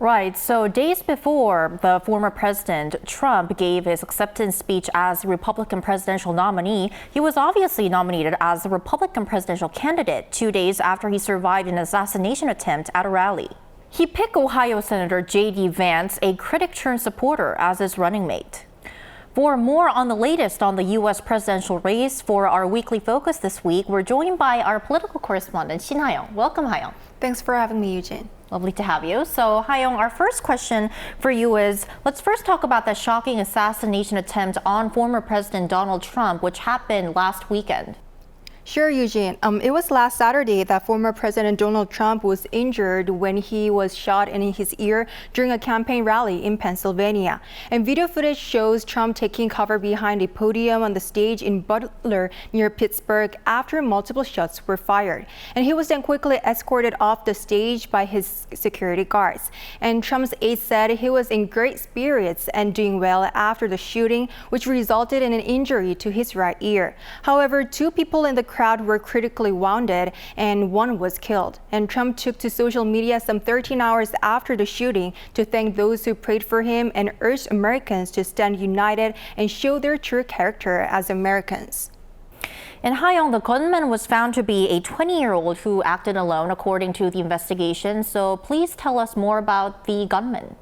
Right, so days before the former President Trump gave his acceptance speech as the Republican presidential nominee, he was obviously nominated as the Republican presidential candidate 2 days after he survived an assassination attempt at a rally. He picked Ohio Senator J.D. Vance, a critic-turned-supporter, as his running mate. For more on the latest on the U.S. presidential race for our weekly focus this week, we're joined by our political correspondent, Shin Ha-young. Welcome, Ha-young. Thanks for having me, Yoo-jin. Lovely to have you. So, Ha-young, our first question for you is, let's first talk about the shocking assassination attempt on former President Donald Trump, which happened last weekend. Sure, Yoo-jin. It was last Saturday that former President Donald Trump was injured when he was shot in his ear during a campaign rally in Pennsylvania. And video footage shows Trump taking cover behind a podium on the stage in Butler near Pittsburgh after multiple shots were fired. And he was then quickly escorted off the stage by his security guards. And Trump's aide said he was in great spirits and doing well after the shooting, which resulted in an injury to his right ear. However, two people in the crowd were critically wounded and one was killed. And Trump took to social media some 13 hours after the shooting to thank those who prayed for him and urged Americans to stand united and show their true character as Americans. In Ha-young, the gunman was found to be a 20-year-old who acted alone, according to the investigation. So please tell us more about the gunman.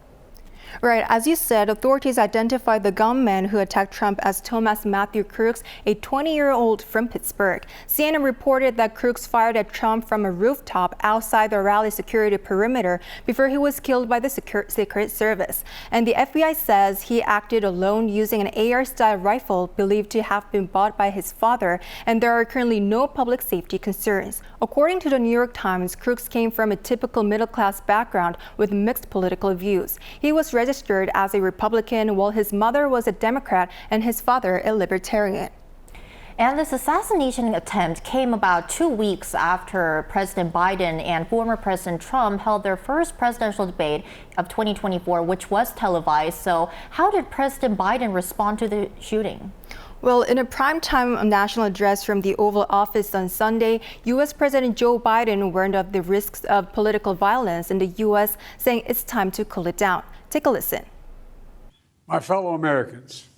Right, as you said, authorities identified the gunman who attacked Trump as Thomas Matthew Crooks, a 20-year-old from Pittsburgh. CNN reported that Crooks fired at Trump from a rooftop outside the rally security perimeter before he was killed by the Secret Service. And the FBI says he acted alone using an AR-style rifle believed to have been bought by his father, and there are currently no public safety concerns. According to the New York Times, Crooks came from a typical middle-class background with mixed political views. He was registered as a Republican while his mother was a Democrat and his father a Libertarian. And this assassination attempt came about 2 weeks after President Biden and former President Trump held their first presidential debate of 2024, which was televised. So how did President Biden respond to the shooting? Well, in a primetime national address from the Oval Office on Sunday, U.S. President Joe Biden warned of the risks of political violence in the U.S., saying it's time to cool it down. Take a listen. My fellow Americans,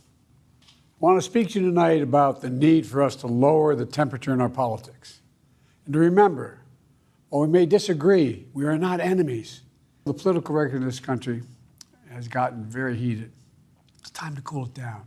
I want to speak to you tonight about the need for us to lower the temperature in our politics. And to remember, while we may disagree, we are not enemies. The political record in this country has gotten very heated. It's time to cool it down.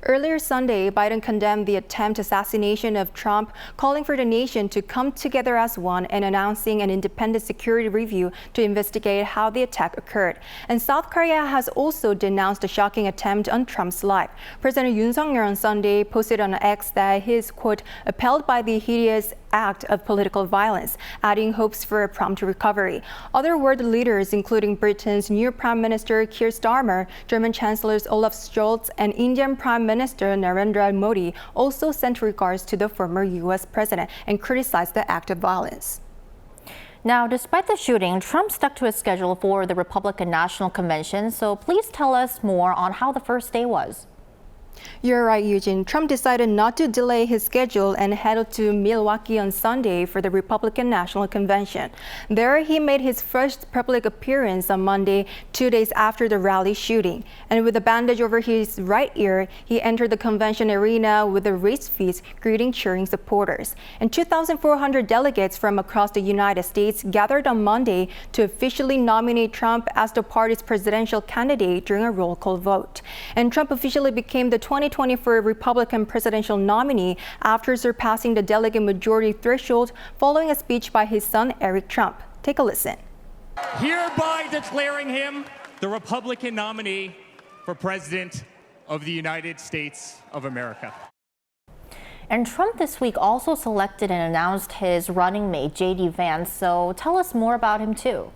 Earlier Sunday, Biden condemned the attempted assassination of Trump, calling for the nation to come together as one and announcing an independent security review to investigate how the attack occurred. And South Korea has also denounced the shocking attempt on Trump's life. President Yoon Suk-yeol on Sunday posted on X that he is, quote, appalled by the hideous act of political violence, adding hopes for a prompt recovery. Other world leaders, including Britain's new Prime Minister Keir Starmer, German Chancellors Olaf Scholz, and Indian Prime Minister Narendra Modi, also sent regards to the former U.S. president and criticized the act of violence. Now, despite the shooting, Trump stuck to his schedule for the Republican National Convention. So please tell us more on how the first day was. You're right, Yoo-jin. Trump decided not to delay his schedule and headed to Milwaukee on Sunday for the Republican National Convention. There, he made his first public appearance on Monday, 2 days after the rally shooting. And with a bandage over his right ear, he entered the convention arena with a raised fist, greeting cheering supporters. And 2,400 delegates from across the United States gathered on Monday to officially nominate Trump as the party's presidential candidate during a roll call vote. And Trump officially became the 2024 Republican presidential nominee after surpassing the delegate majority threshold following a speech by his son, Eric Trump. Take a listen. Hereby declaring him the Republican nominee for President of the United States of America. And Trump this week also selected and announced his running mate, JD Vance. So tell us more about him too.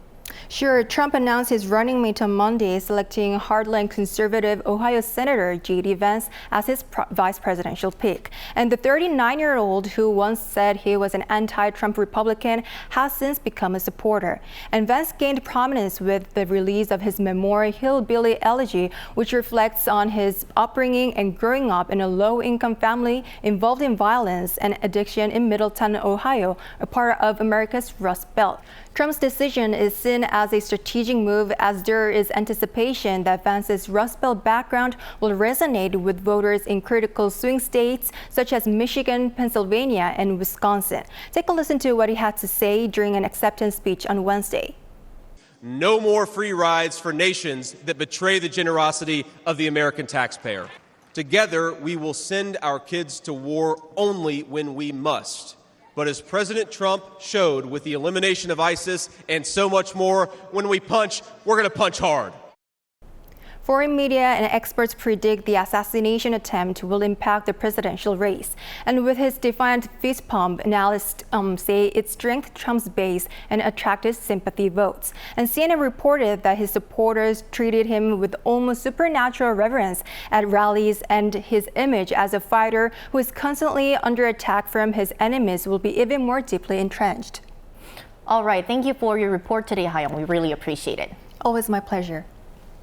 Sure, Trump announced his running mate on Monday, selecting hardline conservative Ohio Senator J.D. Vance as his vice presidential pick. And the 39-year-old who once said he was an anti-Trump Republican has since become a supporter. And Vance gained prominence with the release of his memoir, Hillbilly Elegy, which reflects on his upbringing and growing up in a low-income family involved in violence and addiction in Middletown, Ohio, a part of America's Rust Belt. Trump's decision is seen seen as a strategic move, as there is anticipation that Vance's Rust Belt background will resonate with voters in critical swing states such as Michigan, Pennsylvania, and Wisconsin. Take a listen to what he had to say during an acceptance speech on Wednesday. No more free rides for nations that betray the generosity of the American taxpayer. Together, we will send our kids to war only when we must. But as President Trump showed with the elimination of ISIS and so much more, when we punch, we're going to punch hard. Foreign media and experts predict the assassination attempt will impact the presidential race. And with his defiant fist pump, analysts say it strengthened Trump's base and attracted sympathy votes. And CNN reported that his supporters treated him with almost supernatural reverence at rallies, and his image as a fighter who is constantly under attack from his enemies will be even more deeply entrenched. All right, thank you for your report today, Ha-young. We really appreciate it. Always my pleasure.